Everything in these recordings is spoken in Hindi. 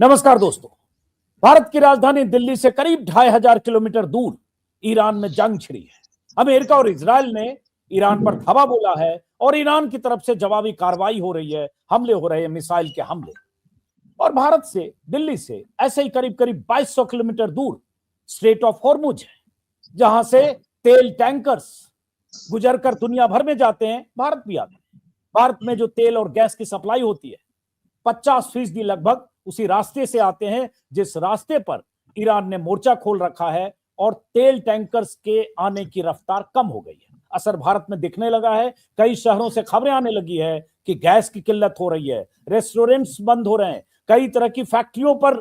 नमस्कार दोस्तों। भारत की राजधानी दिल्ली से करीब 2500 किलोमीटर दूर ईरान में जंग छिड़ी है। अमेरिका और इजराइल ने ईरान पर धावा बोला है और ईरान की तरफ से जवाबी कार्रवाई हो रही है, हमले हो रहे हैं, मिसाइल के हमले। और भारत से दिल्ली से ऐसे ही करीब करीब 2200 किलोमीटर दूर स्ट्रेट ऑफ हॉर्मुज है, जहां से तेल टैंकर्स गुजर कर दुनिया भर में जाते हैं, भारत भी आते हैं। भारत में जो तेल और गैस की सप्लाई होती है 50% लगभग उसी रास्ते से आते हैं, जिस रास्ते पर ईरान ने मोर्चा खोल रखा है और तेल टैंकर्स के आने की रफ्तार कम हो गई है। असर भारत में दिखने लगा है। कई शहरों से खबरें आने लगी है कि गैस की किल्लत हो रही है, रेस्टोरेंट्स बंद हो रहे हैं, कई तरह की फैक्ट्रियों पर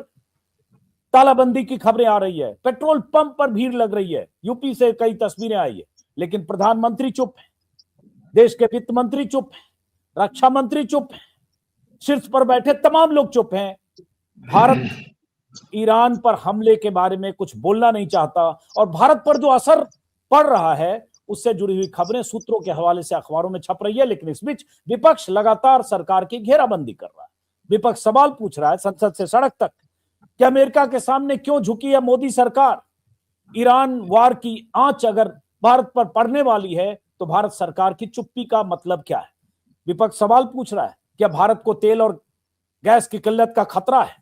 तालाबंदी की खबरें आ रही है, पेट्रोल पंप पर भीड़ लग रही है। यूपी से कई तस्वीरें आई है, लेकिन प्रधानमंत्री चुप है, देश के वित्त मंत्री चुप है, रक्षा मंत्री चुप है, शीर्ष पर बैठे तमाम लोग चुप हैं। भारत ईरान पर हमले के बारे में कुछ बोलना नहीं चाहता और भारत पर जो असर पड़ रहा है उससे जुड़ी हुई खबरें सूत्रों के हवाले से अखबारों में छप रही है। लेकिन इस बीच विपक्ष लगातार सरकार की घेराबंदी कर रहा है। विपक्ष सवाल पूछ रहा है संसद से सड़क तक कि अमेरिका के सामने क्यों झुकी है मोदी सरकार। ईरान वार की आंच अगर भारत पर पड़ने वाली है तो भारत सरकार की चुप्पी का मतलब क्या है। विपक्ष सवाल पूछ रहा है, क्या भारत को तेल और गैस की किल्लत का खतरा है।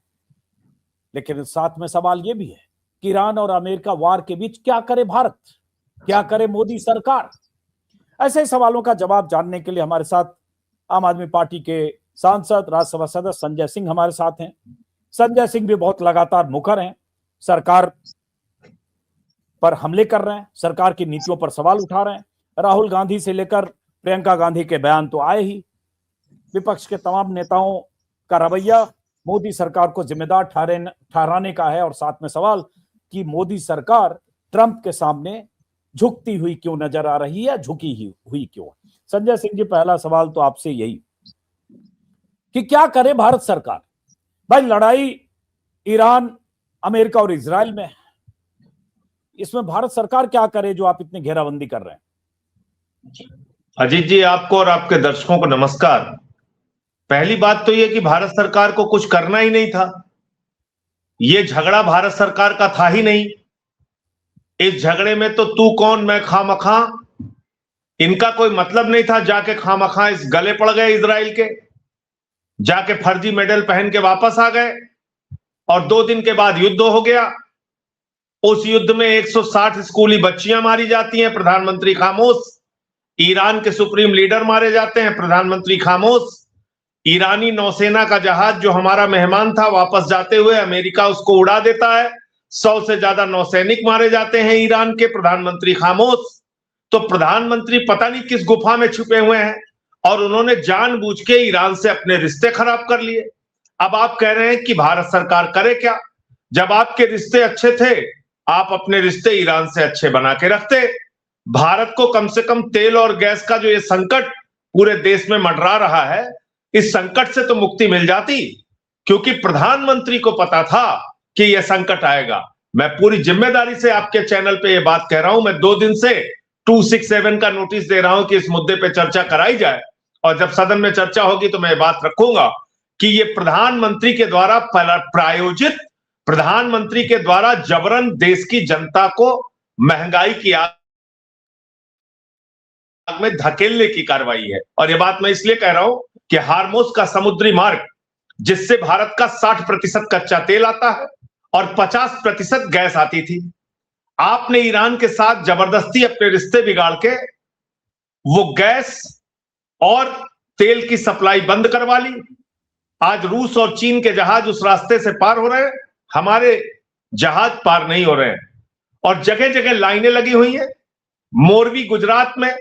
लेकिन साथ में सवाल यह भी है कि ईरान और अमेरिका वार के बीच क्या करे भारत, क्या करे मोदी सरकार। ऐसे सवालों का जवाब जानने के लिए हमारे साथ आम आदमी पार्टी के सांसद राज्यसभा सदस्य संजय सिंह हमारे साथ हैं। संजय सिंह भी बहुत लगातार मुखर हैं, सरकार पर हमले कर रहे हैं, सरकार की नीतियों पर सवाल उठा रहे हैं। राहुल गांधी से लेकर प्रियंका गांधी के बयान तो आए ही। विपक्ष के तमाम नेताओं का रवैया मोदी सरकार को जिम्मेदार ठहराने का है और साथ में सवाल कि मोदी सरकार ट्रंप के सामने झुकती हुई क्यों नजर आ रही है, झुकी ही हुई क्यों। संजय सिंह जी, पहला सवाल तो आपसे यही कि क्या करे भारत सरकार। भाई, लड़ाई ईरान, अमेरिका और इजराइल में है, इसमें भारत सरकार क्या करे जो आप इतनी घेराबंदी कर रहे हैं। अजीत जी, आपको और आपके दर्शकों को नमस्कार। पहली बात तो यह कि भारत सरकार को कुछ करना ही नहीं था। यह झगड़ा भारत सरकार का था ही नहीं। इस झगड़े में तो तू कौन मैं खामखा, इनका कोई मतलब नहीं था। जाके खामखा इस गले पड़ गए इजराइल के, जाके फर्जी मेडल पहन के वापस आ गए और 2 दिन के बाद युद्ध हो गया। उस युद्ध में 160 स्कूली बच्चियां मारी जाती हैं, प्रधानमंत्री खामोश। ईरान के सुप्रीम लीडर मारे जाते हैं, प्रधानमंत्री खामोश। ईरानी नौसेना का जहाज जो हमारा मेहमान था, वापस जाते हुए अमेरिका उसको उड़ा देता है। 100 से ज्यादा नौसैनिक मारे जाते हैं ईरान के, प्रधानमंत्री खामोश। तो प्रधानमंत्री पता नहीं किस गुफा में छुपे हुए हैं और उन्होंने जानबूझ के ईरान से अपने रिश्ते खराब कर लिए। अब आप कह रहे हैं कि भारत सरकार करे क्या। जब आपके रिश्ते अच्छे थे, आप अपने रिश्ते ईरान से अच्छे बना के रखते। भारत को कम से कम तेल और गैस का जो ये संकट पूरे देश में मंडरा रहा है, इस संकट से तो मुक्ति मिल जाती, क्योंकि प्रधानमंत्री को पता था कि यह संकट आएगा। मैं पूरी जिम्मेदारी से आपके चैनल पे यह बात कह रहा हूं। मैं 2 दिन से 267 का नोटिस दे रहा हूं कि इस मुद्दे पे चर्चा कराई जाए और जब सदन में चर्चा होगी तो मैं बात रखूंगा कि यह प्रधानमंत्री के द्वारा प्रायोजित, प्रधानमंत्री के द्वारा जबरन देश की जनता को महंगाई की आग में धकेलने की कार्रवाई है। और यह बात मैं इसलिए कह रहा हूं कि हार्मुज का समुद्री मार्ग, जिससे भारत का 60% कच्चा तेल आता है और 50% गैस आती थी, आपने ईरान के साथ जबरदस्ती अपने रिश्ते बिगाड़ के वो गैस और तेल की सप्लाई बंद करवा ली। आज रूस और चीन के जहाज उस रास्ते से पार हो रहे हैं, हमारे जहाज पार नहीं हो रहे हैं और जगह जगह लाइनें लगी हुई हैं। मोरबी गुजरात में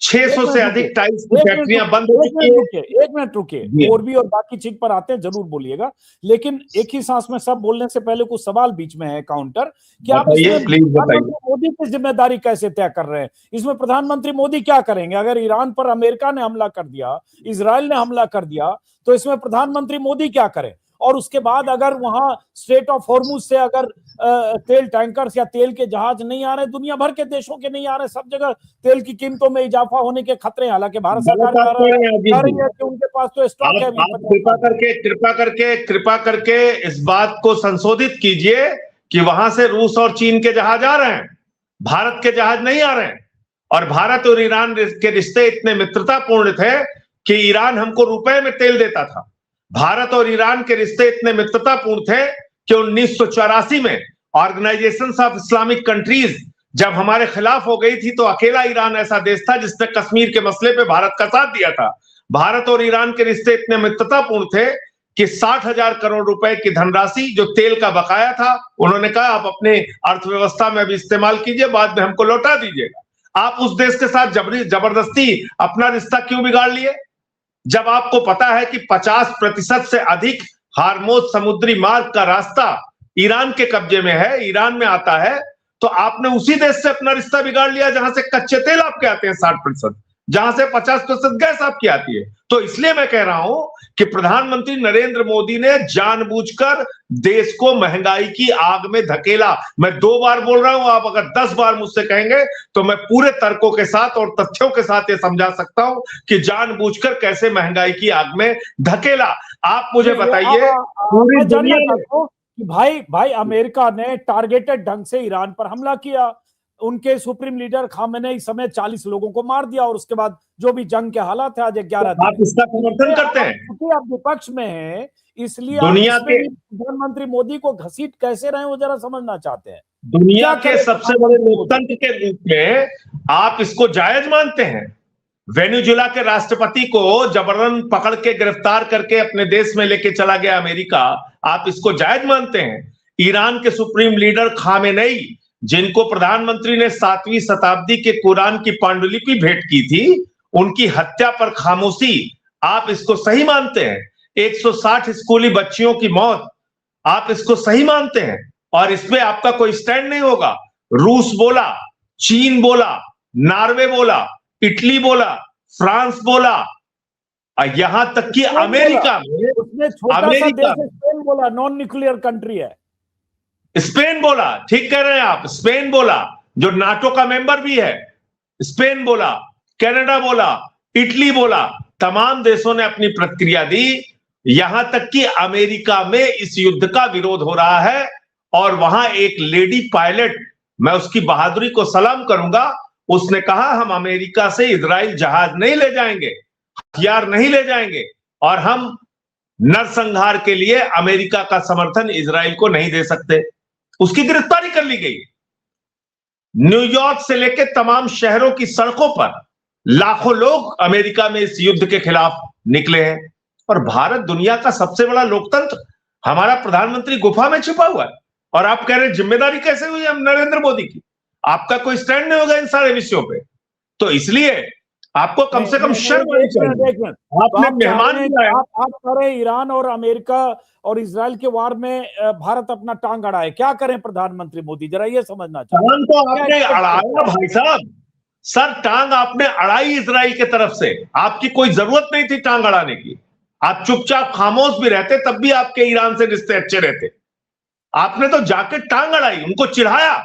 600 से अधिक टाइल्स की फैक्ट्रियां बंद हो चुकी हैं। एक मिनट रुकिए, मोरबी और बाकी चीज पर आते हैं, जरूर बोलिएगा, लेकिन एक ही सांस में सब बोलने से पहले कुछ सवाल बीच में है काउंटर कि आप इसमें प्रधानमंत्री मोदी की जिम्मेदारी कैसे तय कर रहे हैं। इसमें प्रधानमंत्री मोदी क्या करेंगे। अगर ईरान पर अमेरिका ने हमला कर दिया, इजराइल ने हमला कर दिया, तो इसमें प्रधानमंत्री मोदी क्या करें। और उसके बाद अगर वहां स्ट्रेट ऑफ हॉर्मुज से अगर तेल टैंकर्स या तेल के जहाज नहीं आ रहे, दुनिया भर के देशों के नहीं आ रहे, सब जगह तेल की कीमतों में इजाफा होने के खतरे हैं। हालांकि भारत सरकार कह रही है कि उनके पास तो स्टॉक है। कृपा करके इस बात को संशोधित कीजिए कि वहां से रूस और चीन के जहाज आ रहे हैं, भारत के जहाज नहीं आ रहे हैं। और भारत और ईरान के रिश्ते इतने मित्रतापूर्ण थे कि ईरान हमको रुपए में तेल देता था। भारत और ईरान के रिश्ते इतने मित्रतापूर्ण थे कि 1984 में ऑर्गेनाइजेशन ऑफ इस्लामिक कंट्रीज जब हमारे खिलाफ हो गई थी तो अकेला ईरान ऐसा देश था जिसने कश्मीर के मसले पे भारत का साथ दिया था। भारत और ईरान के रिश्ते इतने मित्रतापूर्ण थे कि 60,000 करोड़ रुपए की धनराशि जो तेल का बकाया था, उन्होंने कहा आप अपने अर्थव्यवस्था में भी इस्तेमाल कीजिए, बाद में हमको लौटा दीजिएगा। आप उस देश के साथ जबरदस्ती अपना रिश्ता क्यों बिगाड़ लिए? जब आपको पता है कि 50% से अधिक हार्मोज समुद्री मार्ग का रास्ता ईरान के कब्जे में है, ईरान में आता है, तो आपने उसी देश से अपना रिश्ता बिगाड़ लिया जहां से कच्चे तेल आपके आते हैं 60%, जहां से 50% गैस आपकी आती है। तो इसलिए मैं कह रहा हूं कि प्रधानमंत्री नरेंद्र मोदी ने जानबूझकर देश को महंगाई की आग में धकेला। मैं 2 बार बोल रहा हूं, आप अगर 10 बार मुझसे कहेंगे तो मैं पूरे तर्कों के साथ और तथ्यों के साथ ये समझा सकता हूं कि जानबूझकर कैसे महंगाई की आग में धकेला। आप मुझे बताइए, पूरी दुनिया में कि भाई अमेरिका ने टारगेटेड ढंग से ईरान पर हमला किया, उनके सुप्रीम लीडर खामेनेई समेत 40 लोगों को मार दिया, और उसके बाद जो भी जंग के हालात है आज 11 दिन। आप इसका समर्थन करते हैं? क्योंकि आप विपक्ष में हैं, इसलिए दुनिया के प्रधानमंत्री मोदी को घसीट कैसे रहे वो जरा समझना चाहते हैं। दुनिया के सबसे बड़े लोकतंत्र के रूप में आप इसको जायज मानते हैं? वेनेजुएला के राष्ट्रपति को जबरन पकड़ के गिरफ्तार करके अपने देश में लेके चला गया अमेरिका, आप इसको जायज मानते हैं? ईरान के सुप्रीम लीडर खामेनेई, जिनको प्रधानमंत्री ने 7वीं शताब्दी के कुरान की पांडुलिपि भेंट की थी, उनकी हत्या पर खामोशी, आप इसको सही मानते हैं? 160 स्कूली बच्चियों की मौत, आप इसको सही मानते हैं? और इसमें आपका कोई स्टैंड नहीं होगा? रूस बोला, चीन बोला, नॉर्वे बोला, इटली बोला, फ्रांस बोला, यहां तक कि अमेरिका में, उसने छोटा सा देश स्पेन बोला, नॉन न्यूक्लियर कंट्री है, स्पेन बोला, ठीक कह रहे हैं आप, स्पेन बोला जो नाटो का मेंबर भी है, स्पेन बोला, कनाडा बोला, इटली बोला, तमाम देशों ने अपनी प्रतिक्रिया दी। यहां तक कि अमेरिका में इस युद्ध का विरोध हो रहा है और वहां एक लेडी पायलट, मैं उसकी बहादुरी को सलाम करूंगा, उसने कहा हम अमेरिका से इजराइल जहाज नहीं ले जाएंगे, हथियार नहीं ले जाएंगे, और हम नरसंहार के लिए अमेरिका का समर्थन इजराइल को नहीं दे सकते। उसकी गिरफ्तारी कर ली गई। न्यूयॉर्क से लेकर तमाम शहरों की सड़कों पर लाखों लोग अमेरिका में इस युद्ध के खिलाफ निकले हैं। और भारत दुनिया का सबसे बड़ा लोकतंत्र, हमारा प्रधानमंत्री गुफा में छिपा हुआ है, और आप कह रहे हैं जिम्मेदारी कैसे हुई हम नरेंद्र मोदी की? आपका कोई स्टैंड नहीं होगा इन सारे विषयों पे। तो इसलिए आपको कम से कम शर्म आनी चाहिए। आपने मेहमान आप कह रहे हैं ईरान और अमेरिका और इजराइल के वार में भारत अपना टांग अड़ाए, क्या करें प्रधानमंत्री मोदी, जरा ये समझना चाहिए। टांग तो आपने अड़ाया भाई साहब, सर टांग आपने अड़ाई इजराइल की तरफ से, आपकी कोई जरूरत नहीं थी टांग अड़ाने की। आप चुपचाप खामोश भी रहते तब भी आपके ईरान से रिश्ते अच्छे रहते। आपने तो जाके टांग अड़ाई, उनको चिढ़ाया।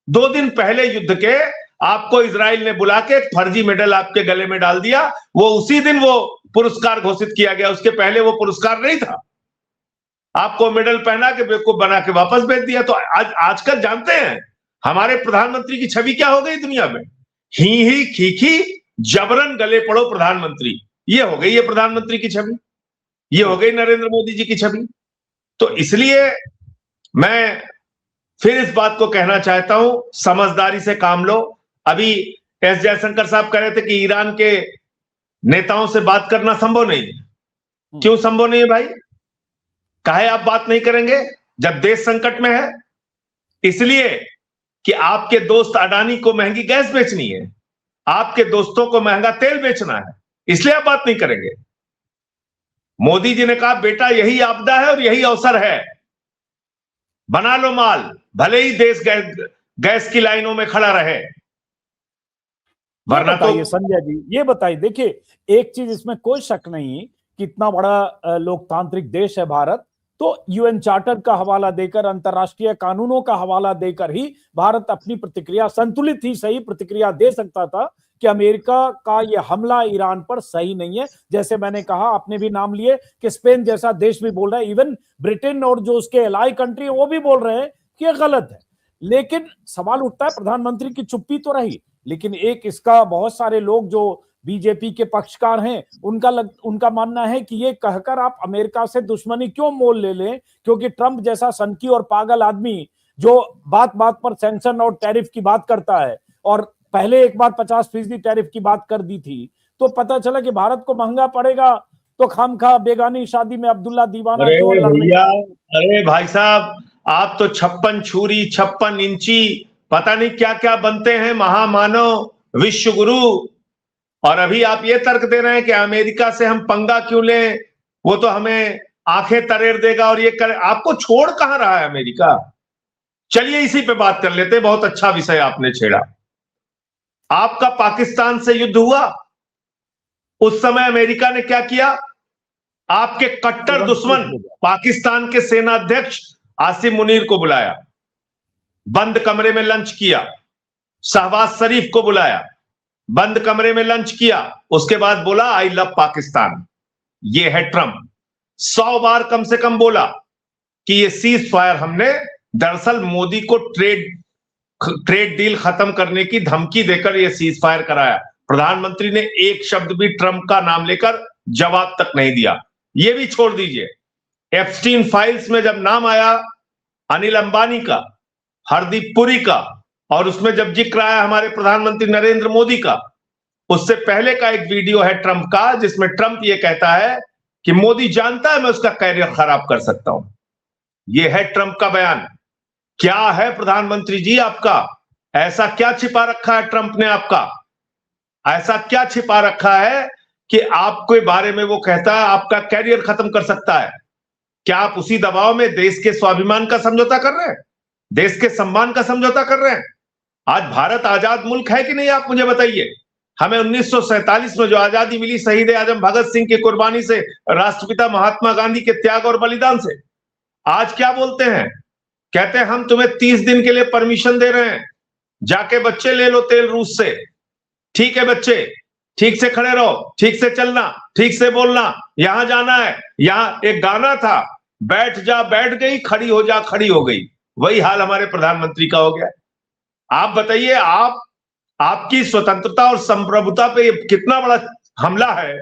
2 दिन पहले युद्ध के आपको इजराइल ने बुला के एक फर्जी मेडल आपके गले में डाल दिया, वो उसी दिन वो पुरस्कार घोषित किया गया, उसके पहले वो पुरस्कार नहीं था। आपको मेडल पहना के बेवकूफ बना के वापस भेज दिया। तो आजकल जानते हैं हमारे प्रधानमंत्री की छवि क्या हो गई दुनिया में? ही खीखी जबरन गले पड़ो प्रधानमंत्री, ये हो गई है प्रधानमंत्री की छवि, ये हो गई नरेंद्र मोदी जी की छवि। तो इसलिए मैं फिर इस बात को कहना चाहता हूं, समझदारी से काम लो। अभी एस जयशंकर साहब कह रहे थे कि ईरान के नेताओं से बात करना संभव नहीं है। क्यों संभव नहीं है भाई? काहे आप बात नहीं करेंगे जब देश संकट में है? इसलिए कि आपके दोस्त अडानी को महंगी गैस बेचनी है, आपके दोस्तों को महंगा तेल बेचना है, इसलिए आप बात नहीं करेंगे। मोदी जी ने कहा बेटा यही आपदा है और यही अवसर है, बना लो माल, भले ही देश गैस की लाइनों में खड़ा रहे, वरना तो। संजय जी ये बताइए, देखिए एक चीज इसमें कोई शक नहीं कि इतना बड़ा लोकतांत्रिक देश है भारत, तो यूएन चार्टर का हवाला देकर, अंतर्राष्ट्रीय कानूनों का हवाला देकर ही भारत अपनी प्रतिक्रिया, संतुलित ही सही प्रतिक्रिया दे सकता था कि अमेरिका का यह हमला ईरान पर सही नहीं है। जैसे मैंने कहा, आपने भी नाम लिए कि स्पेन जैसा देश भी बोल रहा है, इवन ब्रिटेन और जो उसके एलाई कंट्री वो भी बोल रहे हैं कि यह गलत है। लेकिन सवाल उठता है, प्रधानमंत्री की चुप्पी तो रही, लेकिन एक इसका बहुत सारे लोग जो बीजेपी के पक्षकार हैं उनका मानना है कि ये कहकर आप अमेरिका से दुश्मनी क्यों मोल ले लें, क्योंकि ट्रंप जैसा सनकी और पागल आदमी जो बात बात पर सैंक्शन और टैरिफ की बात करता है, और पहले एक बार 50% टैरिफ की बात कर दी थी, तो पता चला कि भारत को महंगा पड़ेगा, तो खामखा बेगानी शादी में अब्दुल्ला दीवाना क्यों लड़ने। अरे भाई साहब, आप तो 56 छुरी 56 इंची पता नहीं क्या क्या बनते हैं, महामानव विश्व गुरु, और अभी आप ये तर्क दे रहे हैं कि अमेरिका से हम पंगा क्यों लें, वो तो हमें आंखें तरेर देगा और ये कर। आपको छोड़ कहां रहा है अमेरिका? चलिए इसी पे बात कर लेते हैं, बहुत अच्छा विषय आपने छेड़ा। आपका पाकिस्तान से युद्ध हुआ, उस समय अमेरिका ने क्या किया? आपके कट्टर दुश्मन पाकिस्तान के सेना अध्यक्ष आसिम मुनीर को बुलाया, बंद कमरे में लंच किया, शहबाज शरीफ को बुलाया, बंद कमरे में लंच किया, उसके बाद बोला आई लव पाकिस्तान। ये है ट्रंप। 100 बार कम से कम बोला कि ये सीज फायर हमने दरअसल मोदी को ट्रेड डील खत्म करने की धमकी देकर ये सीज फायर कराया। प्रधानमंत्री ने एक शब्द भी ट्रंप का नाम लेकर जवाब तक नहीं दिया। ये भी छोड़ दीजिए, एप्स्टीन फाइल्स में जब नाम आया अनिल अंबानी का, हरदीप पुरी का, और उसमें जब जिक्र आया हमारे प्रधानमंत्री नरेंद्र मोदी का, उससे पहले का एक वीडियो है ट्रंप का जिसमें ट्रंप ये कहता है कि मोदी जानता है मैं उसका कैरियर खराब कर सकता हूं। ये है ट्रंप का बयान। क्या है प्रधानमंत्री जी आपका? ऐसा क्या छिपा रखा है ट्रंप ने आपका? ऐसा क्या छिपा रखा है कि आपके बारे में वो कहता है आपका कैरियर खत्म कर सकता है? क्या आप उसी दबाव में देश के स्वाभिमान का समझौता कर रहे हैं, देश के सम्मान का समझौता कर रहे हैं? आज भारत आजाद मुल्क है कि नहीं, आप मुझे बताइए। हमें 1947 में जो आजादी मिली शहीद आजम भगत सिंह की कुर्बानी से, राष्ट्रपिता महात्मा गांधी के त्याग और बलिदान से, आज क्या बोलते हैं? कहते हैं हम तुम्हें 30 दिन के लिए परमिशन दे रहे हैं, जाके बच्चे ले लो तेल रूस से। ठीक है बच्चे, ठीक से खड़े रहो, ठीक से चलना, ठीक से बोलना, यहां जाना है। यहां एक गाना था, बैठ जा बैठ गई, खड़ी हो जा खड़ी हो गई। वही हाल हमारे प्रधानमंत्री का हो गया। आप बताइए, आपकी स्वतंत्रता और संप्रभुता पे कितना बड़ा हमला है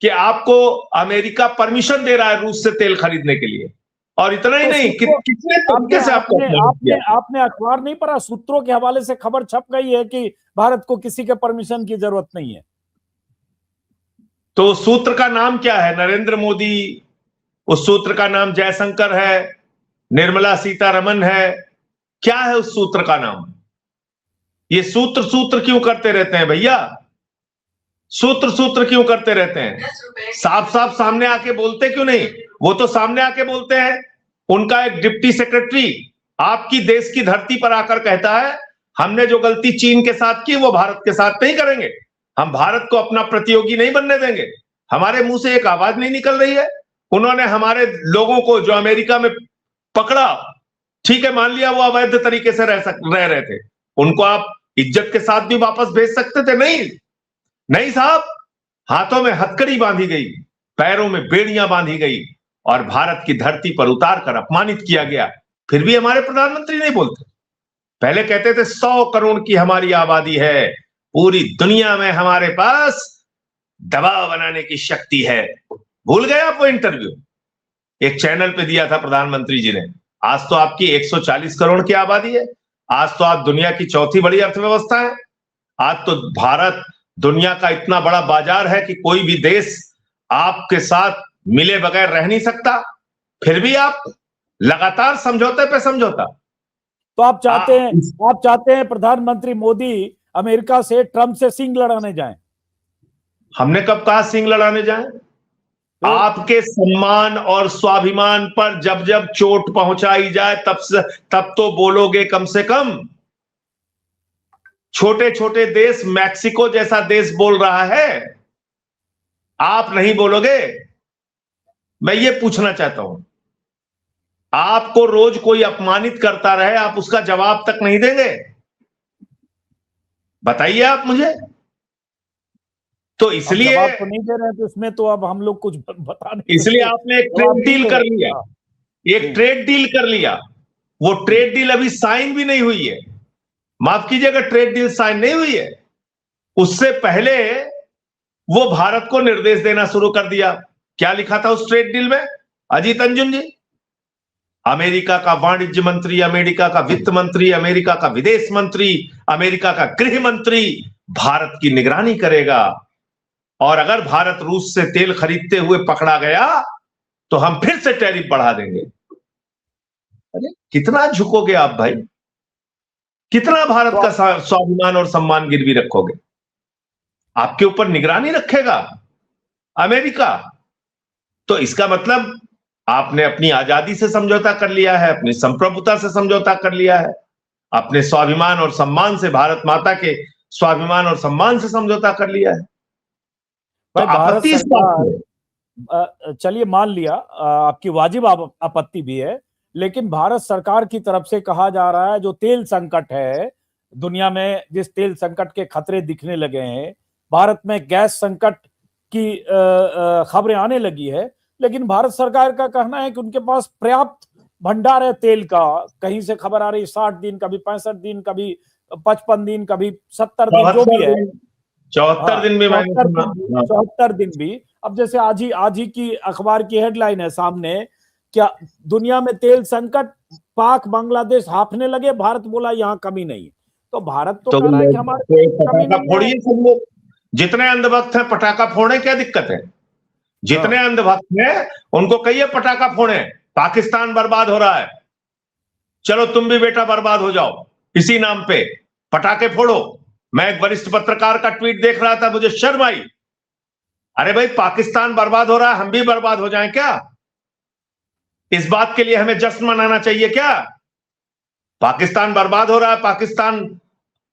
कि आपको अमेरिका परमिशन दे रहा है रूस से तेल खरीदने के लिए। और इतना ही नहीं, कितने तरीके से आपने अखबार नहीं पढ़ा? सूत्रों के हवाले से खबर छप गई है कि भारत को किसी के परमिशन की जरूरत नहीं है। तो सूत्र का नाम क्या है? नरेंद्र मोदी। उस सूत्र का नाम जयशंकर है, निर्मला सीतारमन है। क्या है उस सूत्र का नाम? ये सूत्र क्यों करते रहते हैं भैया? सूत्र क्यों करते रहते हैं? साफ साफ सामने आके बोलते क्यों नहीं? वो तो सामने आके बोलते हैं। उनका एक डिप्टी सेक्रेटरी आपकी देश की धरती पर आकर कहता है हमने जो गलती चीन के साथ की वो भारत के साथ नहीं करेंगे, हम भारत को अपना प्रतियोगी नहीं बनने देंगे। हमारे मुंह से एक आवाज नहीं निकल रही है। उन्होंने हमारे लोगों को जो अमेरिका में पकड़ा, ठीक है मान लिया वो अवैध तरीके से रह रहे थे, उनको आप इज्जत के साथ भी वापस भेज सकते थे। नहीं साहब, हाथों में हथकड़ी बांधी गई, पैरों में बेड़ियां बांधी गई और भारत की धरती पर उतार कर अपमानित किया गया। फिर भी हमारे प्रधानमंत्री नहीं बोलते। पहले कहते थे 100 करोड़ की हमारी आबादी है, पूरी दुनिया में हमारे पास दबाव बनाने की शक्ति है। भूल गए आप वो इंटरव्यू? एक चैनल पे दिया था प्रधानमंत्री जी ने। आज तो आपकी 140 करोड़ की आबादी है। आज तो आप दुनिया की चौथी बड़ी अर्थव्यवस्था है। आज तो भारत दुनिया का इतना बड़ा बाजार है कि कोई भी देश आपके साथ मिले बगैर रह नहीं सकता। फिर भी आप लगातार समझौते पे समझौता। तो आप चाहते हैं प्रधानमंत्री मोदी अमेरिका से, ट्रंप से सिंग लड़ाने जाएं? हमने कब कहा सिंग लड़ाने जाएं? आपके सम्मान और स्वाभिमान पर जब जब चोट पहुंचाई जाए तब तो बोलोगे कम से कम। छोटे छोटे देश, मैक्सिको जैसा देश बोल रहा है, आप नहीं बोलोगे? मैं ये पूछना चाहता हूं, आपको रोज कोई अपमानित करता रहे, आप उसका जवाब तक नहीं देंगे? बताइए आप मुझे। तो इसलिए जवाब तो नहीं दे रहे हैं, तो इसमें तो अब हम लोग कुछ बता नहीं इसलिए सकते। आपने एक ट्रेड डील कर लिया, एक ट्रेड डील कर लिया। वो ट्रेड डील अभी साइन भी नहीं हुई है। माफ कीजिएगा, ट्रेड डील साइन नहीं हुई है। उससे पहले वो भारत को निर्देश देना शुरू कर दिया। क्या लिखा था उस ट्रेड डील में अजीत अंजुम जी? अमेरिका का वाणिज्य मंत्री, अमेरिका का वित्त मंत्री, अमेरिका का विदेश मंत्री, अमेरिका का गृह मंत्री भारत की निगरानी करेगा, और अगर भारत रूस से तेल खरीदते हुए पकड़ा गया तो हम फिर से टैरिफ बढ़ा देंगे। अरे कितना झुकोगे आप भाई? कितना भारत का स्वाभिमान और सम्मान गिरवी रखोगे? आपके ऊपर निगरानी रखेगा अमेरिका। तो इसका मतलब आपने अपनी आजादी से समझौता कर लिया है, अपनी संप्रभुता से समझौता कर लिया है, अपने स्वाभिमान और सम्मान से, भारत माता के स्वाभिमान और सम्मान से समझौता कर लिया है। तो आपत्ति इस बात में, चलिए मान लिया आपकी वाजिब आपत्ति भी है, लेकिन भारत सरकार की तरफ से कहा जा रहा है जो तेल संकट है दुनिया में, जिस तेल संकट के खतरे दिखने लगे हैं, भारत में गैस संकट की खबरें आने लगी है, लेकिन भारत सरकार का कहना है कि उनके पास पर्याप्त भंडार है तेल का। कहीं से खबर आ रही 60 दिन, कभी 65 दिन, कभी 55 दिन, कभी 70 दिन, जो भी है, 74 दिन भी, 74 दिन भी। अब जैसे आज ही की अखबार की हेडलाइन है सामने, क्या दुनिया में तेल संकट, पाक बांग्लादेश हाफने लगे, भारत बोला यहाँ कमी नहीं। तो भारत तो कह रहा है कि हमारे पटाखा फोड़िए सब लोग, जितने अंधभक्त हैं पटाखा फोड़े, क्या दिक्कत है? जितने अंधभक्त हैं उनको कहिए पटाखा फोड़े, पाकिस्तान बर्बाद हो रहा है, चलो तुम भी बेटा बर्बाद हो जाओ, इसी नाम पे पटाखे फोड़ो। मैं एक वरिष्ठ पत्रकार का ट्वीट देख रहा था, मुझे शर्म आई। अरे भाई, पाकिस्तान बर्बाद हो रहा है, हम भी बर्बाद हो जाएं क्या? इस बात के लिए हमें जश्न मनाना चाहिए क्या? पाकिस्तान बर्बाद हो रहा है, पाकिस्तान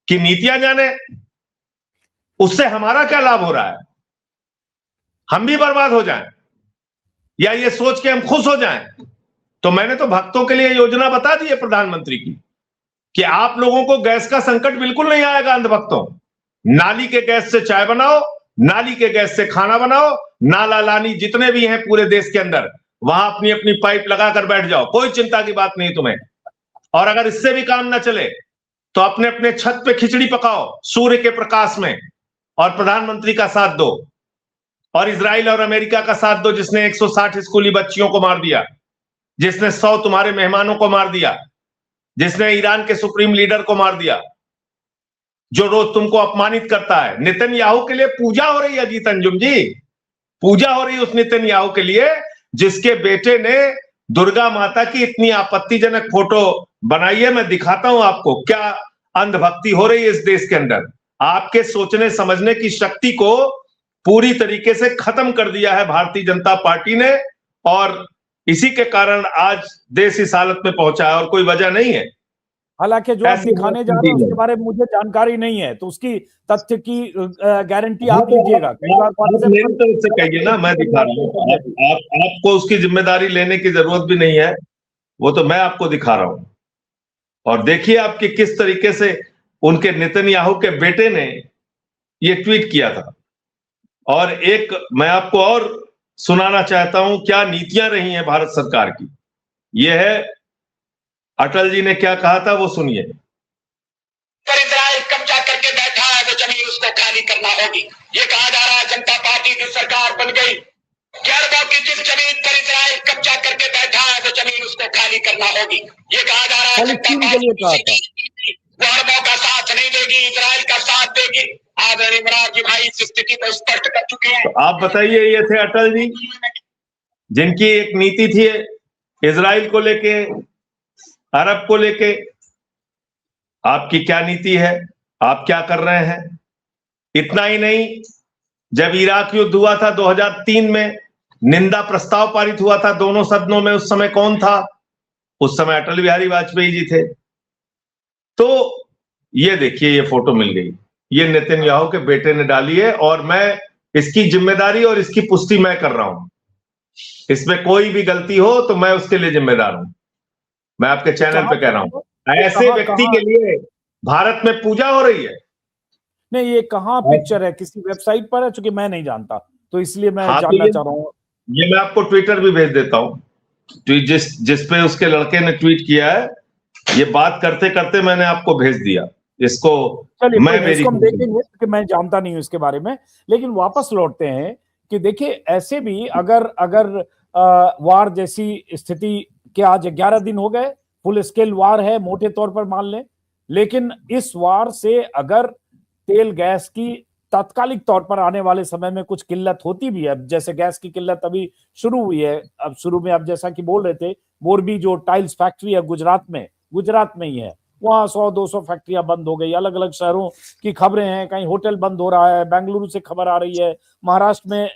की नीतियां जाने, उससे हमारा क्या लाभ हो रहा है? हम भी बर्बाद हो जाएं या ये सोच के हम खुश हो जाएं? तो मैंने तो भक्तों के लिए योजना बता दी है प्रधानमंत्री की कि आप लोगों को गैस का संकट बिल्कुल नहीं आएगा। अंधभक्तों, नाली के गैस से चाय बनाओ, नाली के गैस से खाना बनाओ, नाला लानी जितने भी हैं पूरे देश के अंदर, वहां अपनी अपनी पाइप लगाकर बैठ जाओ, कोई चिंता की बात नहीं तुम्हें। और अगर इससे भी काम ना चले तो अपने अपने छत पे खिचड़ी पकाओ सूर्य के प्रकाश में, और प्रधानमंत्री का साथ दो, और इजराइल और अमेरिका का साथ दो, जिसने 160 स्कूली बच्चियों को मार दिया, जिसने 100 तुम्हारे मेहमानों को मार दिया, जिसने ईरान के सुप्रीम लीडर को मार दिया, जो रोज तुमको अपमानित करता है। नेतन्याहू के लिए पूजा हो रही है अजीत अंजुम जी, पूजा हो रही है उस नेतन्याहू के लिए जिसके बेटे ने दुर्गा माता की इतनी आपत्तिजनक फोटो बनाई है। मैं दिखाता हूं आपको क्या अंधभक्ति हो रही है इस देश के अंदर। आपके सोचने समझने की शक्ति को पूरी तरीके से खत्म कर दिया है भारतीय जनता पार्टी ने, और इसी के कारण आज देश इस हालत में पहुंचा है, और कोई वजह नहीं है। हालांकि जो आप दिखाने जा रहे हैं उसके बारे में मुझे जानकारी नहीं है, तो उसकी तथ्य की गारंटी आप लीजिएगा। मेरी तरफ से कहिए ना, मैं दिखा रहा हूँ, आपको उसकी जिम्मेदारी लेने की जरूरत भी नहीं है, वो तो मैं आपको दिखा रहा हूं। और देखिए आपकी किस तरीके से उनके नेतन्याहू के बेटे ने ये ट्वीट किया था। और एक मैं आपको और सुनाना चाहता हूं क्या नीतियां रही हैं भारत सरकार की। यह है अटल जी ने क्या कहा था, वो सुनिए। पर इजराइल कब्जा करके बैठा है तो जमीन उसको खाली करना होगी। ये कहा जा रहा है जनता पार्टी की सरकार बन गई, अरबों की जिस जमीन पर इजराइल कब्जा करके बैठा है तो जमीन उसको खाली करना होगी। ये कहा जा रहा है जनता पार्टी वो अरबों का साथ नहीं देगी, इजराइल का साथ देगी। आदरणीय इमरान जी भाई इस स्थिति को स्पष्ट कर चुके हैं। तो आप बताइए, ये थे अटल जी जिनकी एक नीति थी इजराइल को लेके, अरब को लेके। आपकी क्या नीति है, आप क्या कर रहे हैं? इतना ही नहीं, जब इराक युद्ध हुआ था 2003 में, निंदा प्रस्ताव पारित हुआ था दोनों सदनों में, उस समय कौन था? उस समय अटल बिहारी वाजपेयी जी थे। तो ये देखिए, ये फोटो मिल गई, ये नेतन्याहू के बेटे ने डाली है, और मैं इसकी जिम्मेदारी और इसकी पुष्टि मैं कर रहा हूं। इसमें कोई भी गलती हो तो मैं उसके लिए जिम्मेदार हूं। मैं आपके चैनल पे कह रहा हूं, ये ऐसे व्यक्ति के लिए भारत में पूजा हो रही है। नहीं, ये कहाँ पिक्चर है, किसी वेबसाइट पर है? चूंकि मैं नहीं जानता, तो इसलिए मैं हाँ, जानना तो चाह रहा हूँ। ये मैं आपको ट्विटर भी भेज देता हूँ, ट्वीट जिस पे उसके लड़के ने ट्वीट किया है, ये बात करते करते मैंने आपको भेज दिया इसको। चलिए, मैं इसको हम वेरीफाई देखेंगे क्योंकि मैं जानता नहीं हूँ इसके बारे में। लेकिन वापस लौटते हैं कि देखिए, ऐसे भी अगर अगर वार जैसी स्थिति के आज 11 दिन हो गए, फुल स्केल वार है मोटे तौर पर मान लें, लेकिन इस वार से अगर तेल गैस की तात्कालिक तौर पर आने वाले समय में कुछ किल्लत होती भी है, जैसे गैस की किल्लत अभी शुरू हुई है, अब शुरू में आप जैसा कि बोल रहे थे, मोरबी जो टाइल्स फैक्ट्री है गुजरात में ही है, वहां 100-200 फैक्ट्रियां बंद हो गई। अलग अलग शहरों की खबरें हैं, कहीं होटल बंद हो रहा है, बेंगलुरु से खबर आ रही है, महाराष्ट्र में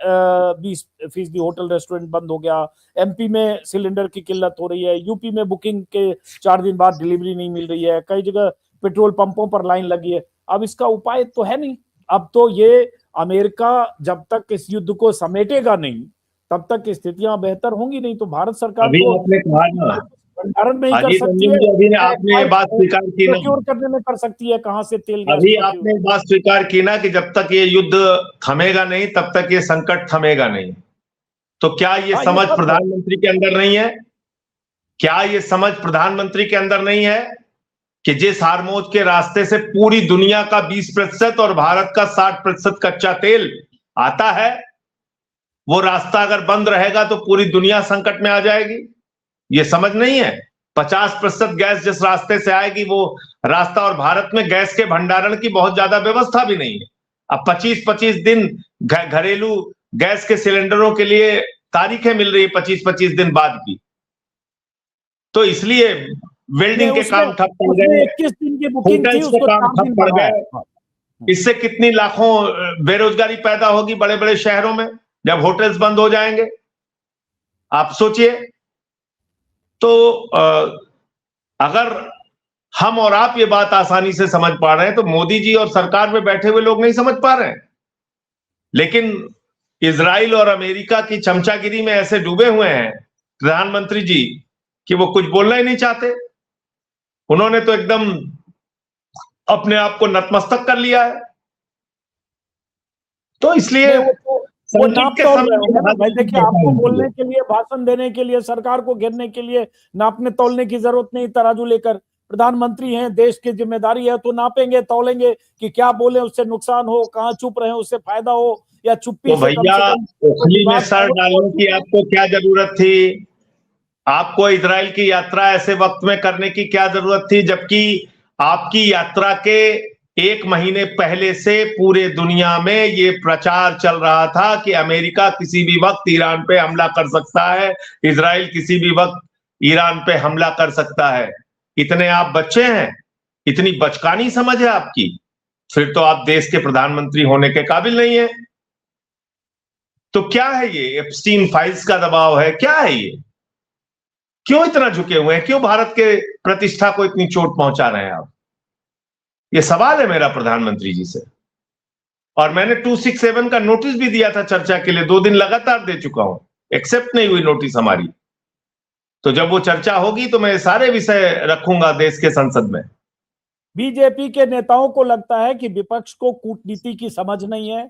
20% होटल रेस्टोरेंट बंद हो गया, एमपी में सिलेंडर की किल्लत हो रही है, यूपी में बुकिंग के 4 दिन बाद डिलीवरी नहीं मिल रही है, कई जगह पेट्रोल पंपों पर लाइन लगी है। अब इसका उपाय तो है नहीं। अब तो ये अमेरिका जब तक इस युद्ध को समेटेगा नहीं, तब तक स्थितियां बेहतर होंगी नहीं। तो भारत सरकार अभी को आपने कहा ना, भंडारण में ही कर अजीत सकती रंजन है, जी, अभी आपने बात स्वीकार की ना, प्रोक्योर करने में कर सकती है, कहां से तेल गैस अभी procure। आपने बात स्वीकार की ना कि जब तक ये युद्ध थमेगा नहीं तब तक ये संकट थमेगा नहीं। तो क्या ये हाँ, समझ सब है। प्रधानमंत्री के अंदर नहीं है? क्या ये समझ प्रधानमंत्री के अंदर नहीं है कि जिस हार्मोज के रास्ते से पूरी दुनिया का 20% और भारत का 60% कच्चा तेल आता है, वो रास्ता अगर बंद रहेगा तो पूरी दुनिया संकट में आ जाएगी? ये समझ नहीं है? 50% गैस जिस रास्ते से आएगी वो रास्ता, और भारत में गैस के भंडारण की बहुत ज्यादा व्यवस्था भी नहीं है। अब 25-25 दिन घरेलू गैस के सिलेंडरों के लिए तारीखें मिल रही है, 25-25 दिन बाद की। तो इसलिए वेल्डिंग के काम ठप पड़ गए, 21 दिन की बुकिंग थी, होटल्स के उसको काम 4 ठप दिन पड़ बढ़ाया। गए। इससे कितनी लाखों बेरोजगारी पैदा होगी बड़े बड़े शहरों में जब होटल्स बंद हो जाएंगे, आप सोचिए। तो अगर हम और आप ये बात आसानी से समझ पा रहे हैं तो मोदी जी और सरकार में बैठे हुए लोग नहीं समझ पा रहे हैं। लेकिन इजराइल और अमेरिका की चमचागिरी में ऐसे डूबे हुए हैं प्रधानमंत्री जी कि वो कुछ बोलना ही नहीं चाहते। उन्होंने तो एकदम अपने आप को नतमस्तक कर लिया है। तो इसलिए वो नाप के तोल समय रहे होंगे ना भाई। देखिए, आपको बोलने में के लिए, भाषण देने के लिए, सरकार को घेरने के लिए नापने तोलने की जरूरत नहीं। तराजू लेकर प्रधानमंत्री हैं, देश की जिम्मेदारी है, तो नापेंगे तोलेंगे कि क्या बोले उससे नुकसान हो, कहाँ चुप रहे उससे फायदा हो, या चुप्पी तो से कम भैया से कम उखली में सर डालने की आपको क्या जरूरत थी? आपको इजराइल की यात्रा ऐसे वक्त में करने की क्या जरूरत थी, जबकि आपकी यात्रा के 1 महीने पहले से पूरे दुनिया में ये प्रचार चल रहा था कि अमेरिका किसी भी वक्त ईरान पे हमला कर सकता है, इजराइल किसी भी वक्त ईरान पे हमला कर सकता है। इतने आप बच्चे हैं, इतनी बचकानी समझ है आपकी, फिर तो आप देश के प्रधानमंत्री होने के काबिल नहीं है। तो क्या है ये एप्स्टीन फाइल्स का दबाव है? क्या है ये? क्यों इतना झुके हुए हैं? क्यों भारत के प्रतिष्ठा को इतनी चोट पहुंचा रहे हैं आप? ये सवाल है मेरा प्रधानमंत्री जी से। और मैंने 267 का नोटिस भी दिया था चर्चा के लिए, 2 दिन लगातार दे चुका हूं, एक्सेप्ट नहीं हुई नोटिस हमारी। तो जब वो चर्चा होगी तो मैं सारे विषय रखूंगा देश के संसद में। बीजेपी के नेताओं को लगता है कि विपक्ष को कूटनीति की समझ नहीं है,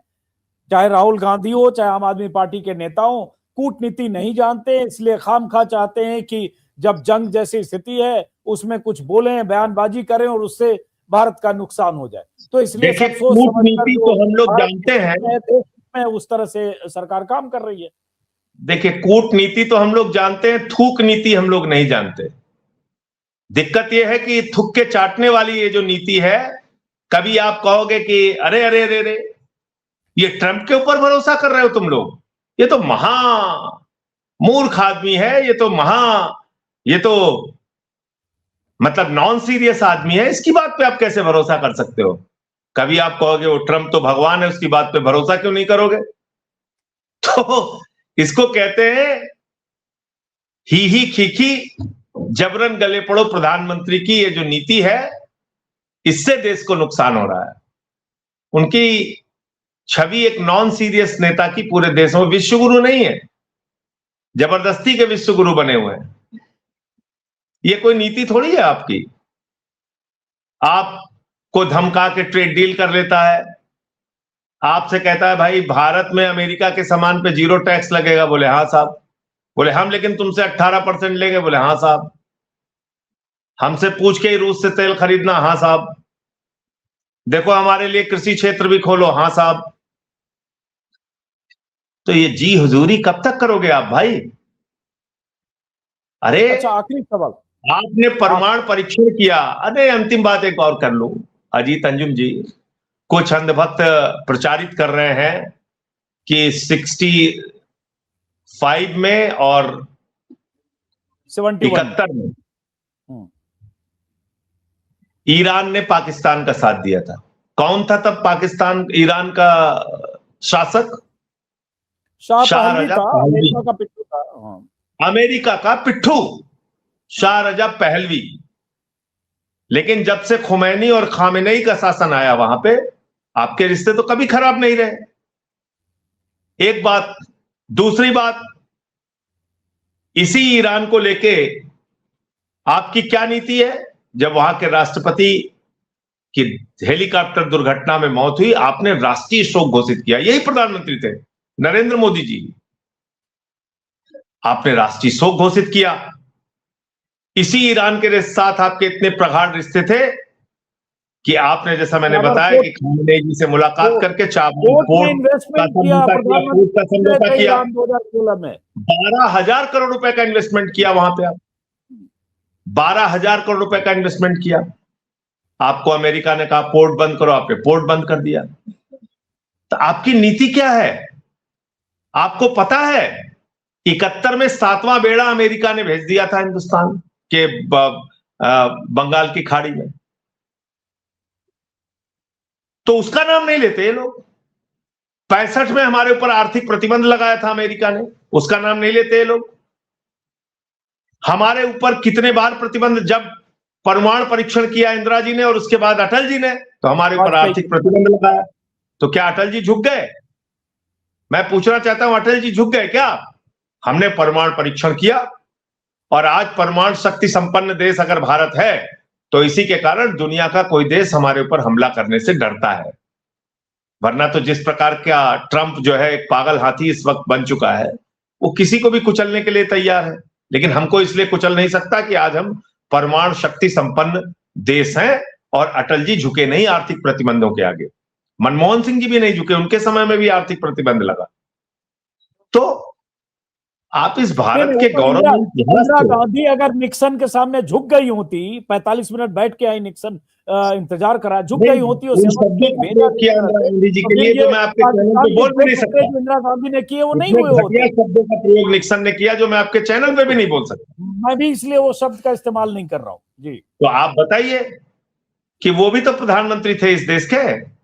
चाहे राहुल गांधी हो, चाहे आम आदमी पार्टी के नेताओं, कूटनीति नहीं जानते, इसलिए खामखा चाहते हैं कि जब जंग जैसी स्थिति है उसमें कुछ बोलें, बयानबाजी करें और उससे भारत का नुकसान हो जाए। तो इसलिए देखिए, सब सोच कूटनीति तो हम लोग जानते हैं, में उस तरह से सरकार काम कर रही है। देखिए, कूटनीति तो हम लोग जानते हैं, थूक नीति हम लोग नहीं जानते। दिक्कत यह है कि थूक के चाटने वाली ये जो नीति है, कभी आप कहोगे कि अरे अरे अरे अरे ये ट्रंप के ऊपर भरोसा कर रहे हो तुम लोग, ये तो महा मूर्ख आदमी है, ये तो मतलब नॉन सीरियस आदमी है, इसकी बात पे आप कैसे भरोसा कर सकते हो? कभी आप कहोगे वो ट्रंप तो भगवान है, उसकी बात पे भरोसा क्यों नहीं करोगे? तो इसको कहते हैं ही खीखी जबरन गले पड़ो प्रधानमंत्री की ये जो नीति है, इससे देश को नुकसान हो रहा है। उनकी छवि एक नॉन सीरियस नेता की पूरे देश में, विश्वगुरु नहीं है, जबरदस्ती के विश्वगुरु बने हुए हैं। ये कोई नीति थोड़ी है आपकी। आपको धमका के ट्रेड डील कर लेता है, आपसे कहता है भाई भारत में अमेरिका के सामान पे 0 टैक्स लगेगा। बोले हाँ साहब। बोले हम लेकिन तुमसे 18% लेंगे। बोले हाँ साहब। हमसे पूछ के ही रूस से तेल खरीदना। हाँ साहब। देखो हमारे लिए कृषि क्षेत्र भी खोलो। हाँ साहब। तो ये जी हुजूरी कब तक करोगे आप भाई? अरे अच्छा, आखिरी सवाल। आपने परमाणु परीक्षण किया। अरे अंतिम बात एक और कर लूं। अजीत अंजुम जी कुछ अंधभक्त प्रचारित कर रहे हैं कि 65 में और 71 में ईरान ने पाकिस्तान का साथ दिया था। कौन था तब पाकिस्तान ईरान का शासक? शाह रजा पहलवी का पिट्ठू था। अमेरिका का पिट्ठू शाह रजा पहलवी। लेकिन जब से खुमैनी और खामेनेई का शासन आया वहां पे आपके रिश्ते तो कभी खराब नहीं रहे। एक बात। दूसरी बात, इसी ईरान को लेके आपकी क्या नीति है? जब वहां के राष्ट्रपति की हेलीकॉप्टर दुर्घटना में मौत हुई, आपने राष्ट्रीय शोक घोषित किया। यही प्रधानमंत्री थे नरेंद्र मोदी जी। आपने राष्ट्रीय शोक घोषित किया। इसी ईरान के साथ आपके इतने प्रगाढ़ रिश्ते थे कि आपने, जैसा मैंने बताया, कि खामेनेई जी से मुलाकात करके चाबहार पोर्ट का समझौता किया। 12,000 करोड़ रुपए का इन्वेस्टमेंट किया वहां पे। आप 12,000 करोड़ रुपए का इन्वेस्टमेंट किया। आपको अमेरिका ने कहा पोर्ट बंद करो, आपने पोर्ट बंद कर दिया। तो आपकी नीति क्या है? आपको पता है 71 में 7वां बेड़ा अमेरिका ने भेज दिया था हिंदुस्तान के बंगाल की खाड़ी में। तो उसका नाम नहीं लेते ये लोग। 65 में हमारे ऊपर आर्थिक प्रतिबंध लगाया था अमेरिका ने, उसका नाम नहीं लेते ये लोग। हमारे ऊपर कितने बार प्रतिबंध, जब परमाणु परीक्षण किया इंदिरा जी ने और उसके बाद अटल जी ने, तो हमारे ऊपर आर्थिक प्रतिबंध लगाया। तो क्या अटल जी झुक गए? मैं पूछना चाहता हूं, अटल जी झुक गए क्या? हमने परमाणु परीक्षण किया और आज परमाणु शक्ति संपन्न देश अगर भारत है तो इसी के कारण दुनिया का कोई देश हमारे ऊपर हमला करने से डरता है। वरना तो जिस प्रकार का ट्रंप जो है एक पागल हाथी इस वक्त बन चुका है, वो किसी को भी कुचलने के लिए तैयार है। लेकिन हमको इसलिए कुचल नहीं सकता कि आज हम परमाणु शक्ति संपन्न देश हैं और अटल जी झुके नहीं आर्थिक प्रतिबंधों के आगे। मनमोहन सिंह जी भी नहीं झुके, उनके समय में भी आर्थिक प्रतिबंध लगा। तो आप इस भारत के गौरव में, इंदिरा गांधी अगर निक्सन के सामने झुक गई होती, 45 मिनट बैठ के आई निक्सन, इंतजार करा, झुक गई होती, गांधी जी के लिए तो मैं आपके चैनल पे बोल भी नहीं सकता। इंदिरा गांधी ने किए वो नहीं हुए होते। शब्दों का प्रयोग निक्सन ने किया जो मैं आपके चैनल पे भी नहीं बोल सकता। मैं भी इसलिए वो शब्द का इस्तेमाल नहीं कर रहा हूं जी। तो आप बताइए कि वो भी तो प्रधानमंत्री थे इस देश के,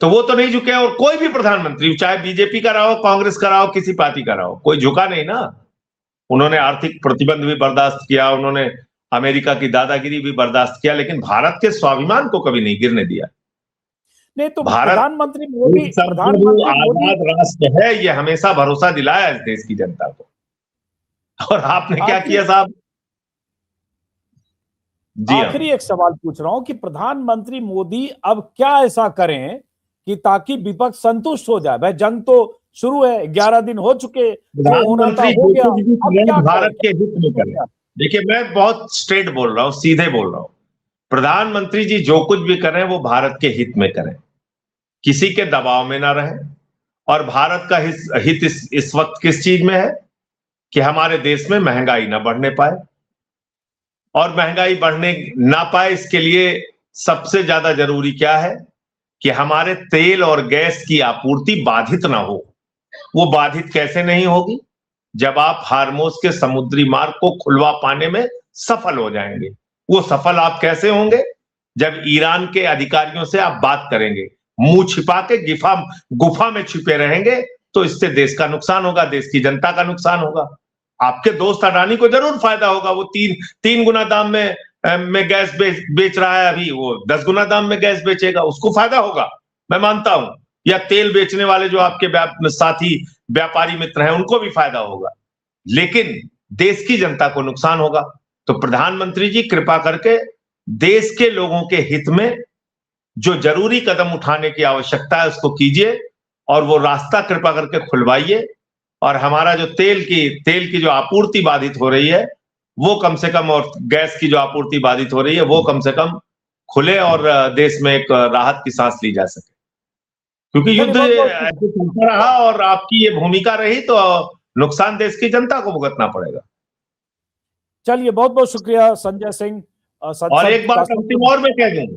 तो वो तो नहीं झुके। और कोई भी प्रधानमंत्री, चाहे बीजेपी का रहा हो, कांग्रेस का रहा हो, किसी पार्टी का रहा हो, कोई झुका नहीं ना। उन्होंने आर्थिक प्रतिबंध भी बर्दाश्त किया, उन्होंने अमेरिका की दादागिरी भी बर्दाश्त किया, लेकिन भारत के स्वाभिमान को कभी नहीं गिरने दिया। नहीं तो भारत प्रधानमंत्री मोदी आजाद राष्ट्र है, ये हमेशा भरोसा दिलाया इस देश की जनता को। और आपने क्या किया साहब? आखिरी एक सवाल पूछ रहा हूं कि प्रधानमंत्री मोदी अब क्या ऐसा करें कि ताकि विपक्ष संतुष्ट हो जाए? भाई जंग तो शुरू है, 11 दिन हो चुके, प्रधानमंत्री भारत के हित में करें। देखिए मैं बहुत स्ट्रेट बोल रहा हूं, सीधे बोल रहा हूं। प्रधानमंत्री जी जो कुछ भी करें वो भारत के हित में करें, किसी के दबाव में ना रहें। और भारत का हित इस वक्त किस चीज में है कि हमारे देश में महंगाई ना बढ़ने पाए, और महंगाई बढ़ने ना पाए इसके लिए सबसे ज्यादा जरूरी क्या है कि हमारे तेल और गैस की आपूर्ति बाधित ना हो। वो बाधित कैसे नहीं होगी? जब आप हार्मोज के समुद्री मार्ग को खुलवा पाने में सफल हो जाएंगे। वो सफल आप कैसे होंगे? जब ईरान के अधिकारियों से आप बात करेंगे, मुंह छिपा के गुफा में छिपे रहेंगे, तो इससे देश का नुकसान होगा, देश की जनता का नुकसान होगा। आपके दोस्त अडानी को जरूर फायदा होगा, वो तीन गुना दाम में गैस बेच रहा है अभी, वो 10 गुना दाम में गैस बेचेगा, उसको फायदा होगा, मैं मानता हूं। या तेल बेचने वाले जो आपके साथी व्यापारी मित्र हैं, उनको भी फायदा होगा, लेकिन देश की जनता को नुकसान होगा। तो प्रधानमंत्री जी कृपा करके देश के लोगों के हित में जो जरूरी कदम उठाने की आवश्यकता है उसको कीजिए और वो रास्ता कृपा करके खुलवाइए और हमारा जो तेल की जो आपूर्ति बाधित हो रही है वो कम से कम, और गैस की जो आपूर्ति बाधित हो रही है वो कम से कम खुले और देश में एक राहत की सांस ली जा सके, क्योंकि युद्ध ऐसे चलता रहा और आपकी ये भूमिका रही तो नुकसान देश की जनता को भुगतना पड़ेगा। चलिए, बहुत बहुत शुक्रिया संजय सिंह। और एक बात अंतिम और मैं कह दूं,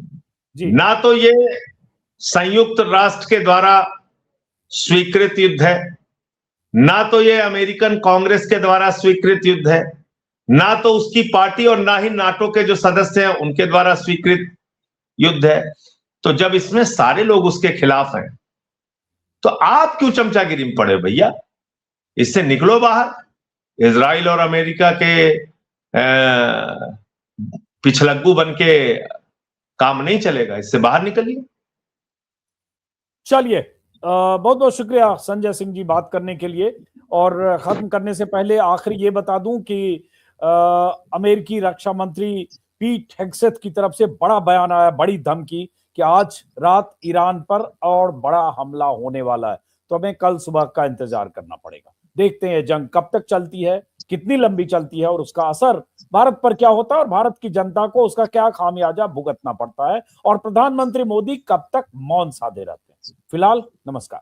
जी, ना तो ये संयुक्त राष्ट्र के द्वारा स्वीकृत युद्ध है, ना तो ये अमेरिकन कांग्रेस के द्वारा स्वीकृत युद्ध है, ना तो उसकी पार्टी और ना ही नाटो के जो सदस्य हैं उनके द्वारा स्वीकृत युद्ध है। तो जब इसमें सारे लोग उसके खिलाफ हैं तो आप क्यों चमचागिरी में पड़े भैया? इससे निकलो बाहर। इजराइल और अमेरिका के पिछलग्गू बन के काम नहीं चलेगा, इससे बाहर निकलिए। चलिए, बहुत बहुत शुक्रिया संजय सिंह जी बात करने के लिए। और खत्म करने से पहले आखिरी ये बता दूं कि अमेरिकी रक्षा मंत्री पीट हेग्सेथ की तरफ से बड़ा बयान आया, बड़ी धमकी कि आज रात ईरान पर और बड़ा हमला होने वाला है। तो हमें कल सुबह का इंतजार करना पड़ेगा। देखते हैं जंग कब तक चलती है, कितनी लंबी चलती है और उसका असर भारत पर क्या होता है और भारत की जनता को उसका क्या खामियाजा भुगतना पड़ता है और प्रधानमंत्री मोदी कब तक मौन साधे रहते हैं। फिलहाल नमस्कार।